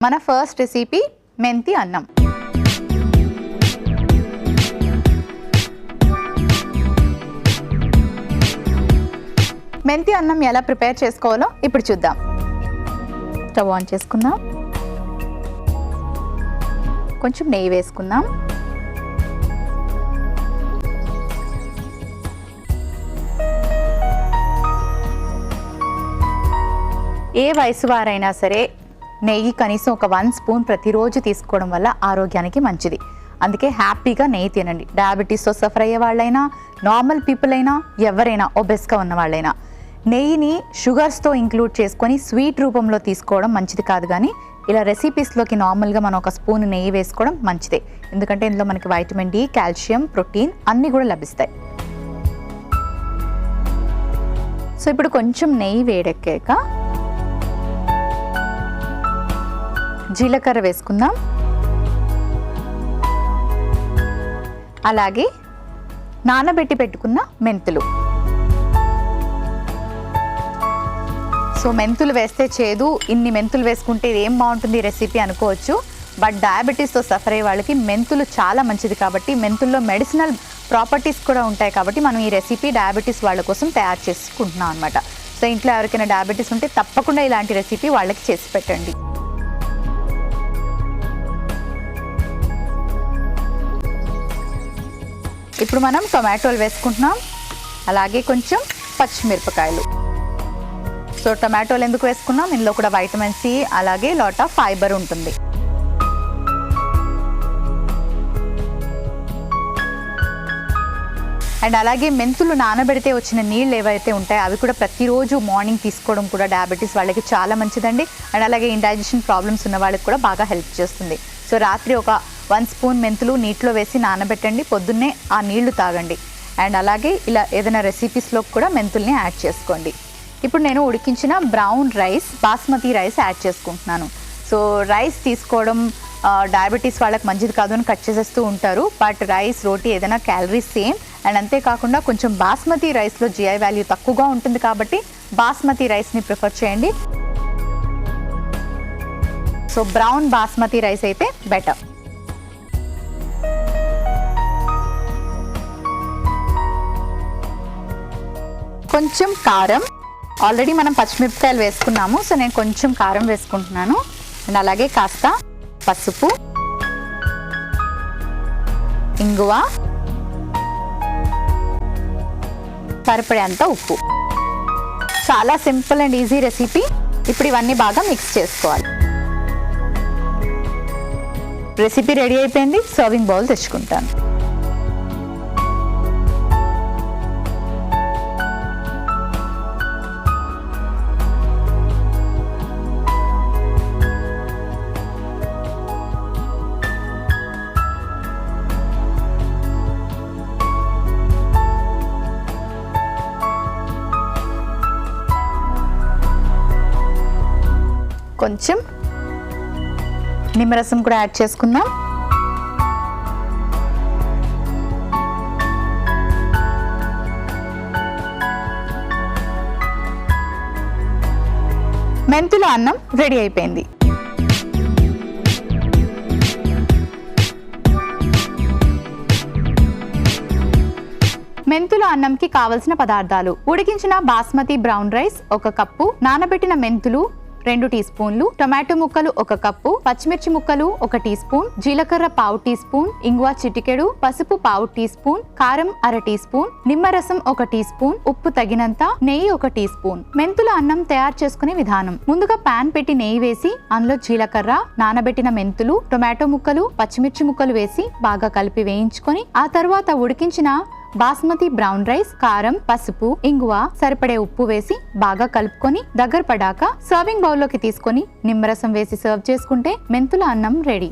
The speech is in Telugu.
మన ఫస్ట్ రెసిపీ మెంతి అన్నం. మెంతి అన్నం ఎలా ప్రిపేర్ చేసుకోవాలో ఇప్పుడు చూద్దాం. స్టవ్ ఆన్ చేసుకుందాం. కొంచెం నెయ్యి వేసుకుందాం. ఏ వయసు వారైనా సరే నెయ్యి కనీసం ఒక 1 స్పూన్ ప్రతిరోజు తీసుకోవడం వల్ల ఆరోగ్యానికి మంచిది. అందుకే హ్యాపీగా నెయ్యి తినండి. డయాబెటీస్తో సఫర్ అయ్యే వాళ్ళైనా, నార్మల్ పీపుల్ అయినా, ఎవరైనా ఒబెస్గా ఉన్న వాళ్ళైనా నెయ్యిని షుగర్స్తో ఇంక్లూడ్ చేసుకొని స్వీట్ రూపంలో తీసుకోవడం మంచిది కాదు. కానీ ఇలా రెసిపీస్లోకి నార్మల్గా మనం 1 స్పూన్ నెయ్యి వేసుకోవడం మంచిదే. ఎందుకంటే ఇందులో మనకి వైటమిన్ డి, కాల్షియం, ప్రోటీన్ అన్నీ కూడా లభిస్తాయి. సో ఇప్పుడు కొంచెం నెయ్యి వేడెక్కాక జీలకర్ర వేసుకుందాం. అలాగే నానబెట్టి పెట్టుకున్న మెంతులు. సో మెంతులు వేస్తే చేదు, ఇన్ని మెంతులు వేసుకుంటే ఏం బాగుంటుంది రెసిపీ అనుకోవచ్చు. బట్ డయాబెటీస్తో సఫర్ అయ్యే వాళ్ళకి మెంతులు చాలా మంచిది కాబట్టి, మెంతుల్లో మెడిసినల్ ప్రాపర్టీస్ కూడా ఉంటాయి కాబట్టి మనం ఈ రెసిపీ డయాబెటీస్ వాళ్ళ కోసం తయారు చేసుకుంటున్నాం అనమాట. సో ఇంట్లో ఎవరికైనా డయాబెటీస్ ఉంటే తప్పకుండా ఇలాంటి రెసిపీ వాళ్ళకి చేసి పెట్టండి. ఇప్పుడు మనం టొమాటోలు వేసుకుంటున్నాం. అలాగే కొంచెం పచ్చిమిరపకాయలు. సో టొమాటోలు ఎందుకు వేసుకున్నాం? ఇందులో కూడా వైటమిన్ సి, అలాగే లాట్ ఆఫ్ ఫైబర్ ఉంటుంది. అండ్ అలాగే మెంతులు నానబెడితే వచ్చిన నీళ్ళు ఏవైతే ఉంటాయో అవి కూడా ప్రతిరోజు మార్నింగ్ తీసుకోవడం కూడా డయాబెటీస్ వాళ్ళకి చాలా మంచిదండి. అండ్ అలాగే ఇండైజెషన్ ప్రాబ్లమ్స్ ఉన్న వాళ్ళకి కూడా బాగా హెల్ప్ చేస్తుంది. సో రాత్రి ఒక 1 స్పూన్ మెంతులు నీటిలో వేసి నానబెట్టండి. పొద్దున్నే ఆ నీళ్లు తాగండి. అండ్ అలాగే ఇలా ఏదైనా రెసిపీస్లో కూడా మెంతుల్ని యాడ్ చేసుకోండి. ఇప్పుడు నేను ఉడికించిన brown rice, basmati rice add చేసుకుంటున్నాను. సో రైస్ తీసుకోవడం డయాబెటీస్ వాళ్ళకి మంచిది కాదు అని కట్ చేసేస్తూ ఉంటారు. బట్ రైస్, రోటీ ఏదైనా క్యాలరీస్ సేమ్. అండ్ అంతేకాకుండా కొంచెం బాస్మతి రైస్లో జిఐ వాల్యూ తక్కువగా ఉంటుంది కాబట్టి బాస్మతి రైస్ని ప్రిఫర్ చేయండి. సో బ్రౌన్ బాస్మతి రైస్ అయితే బెటర్. కొంచెం కారం. ఆల్రెడీ మనం పచ్చిమిరపకాయలు వేసుకున్నాము. సో నేను కొంచెం కారం వేసుకుంటున్నాను. అండ్ అలాగే కాస్త పసుపు, ఇంగువ, సరిపడేంత ఉప్పు. చాలా సింపుల్ అండ్ ఈజీ రెసిపీ. ఇప్పుడు ఇవన్నీ బాగా మిక్స్ చేసుకోవాలి. రెసిపీ రెడీ అయిపోయింది. సర్వింగ్ బౌల్ తెచ్చుకుంటాను. కొంచెం నిమ్మరసం కూడా యాడ్ చేసుకుందాం. మెంతుల అన్నం రెడీ అయిపోయింది. మెంతుల అన్నంకి కావలసిన పదార్థాలు: ఉడికించిన బాస్మతి బ్రౌన్ రైస్ 1 కప్పు, నానబెట్టిన మెంతులు 2 టీ స్పూన్లు, టొమాటో ముక్కలు 1 కప్పు, పచ్చిమిర్చి ముక్కలు 1 టీ స్పూన్, జీలకర్ర 1/2 టీ స్పూన్, ఇంగువ చిటికెడు, పసుపు 1/2 టీ స్పూన్, కారం 1/2 టీ స్పూన్, నిమ్మరసం 1 టీ స్పూన్, ఉప్పు తగినంత, నెయ్యి 1 టీ స్పూన్. మెంతుల అన్నం తయారు చేసుకునే విధానం: ముందుగా పాన్ పెట్టి నెయ్యి వేసి అందులో జీలకర్ర, నానబెట్టిన మెంతులు, టొమాటో ముక్కలు, పచ్చిమిర్చి ముక్కలు వేసి బాగా కలిపి వేయించుకొని ఆ తర్వాత ఉడికించిన బాస్మతి బ్రౌన్ రైస్, కారం, పసుపు, ఇంగువ, సరిపడే ఉప్పు వేసి బాగా కలుపుకొని దగ్గర పడాక సర్వింగ్ బౌల్లోకి తీసుకొని నిమ్మరసం వేసి సర్వ్ చేసుకుంటే మెంతుల అన్నం రెడీ.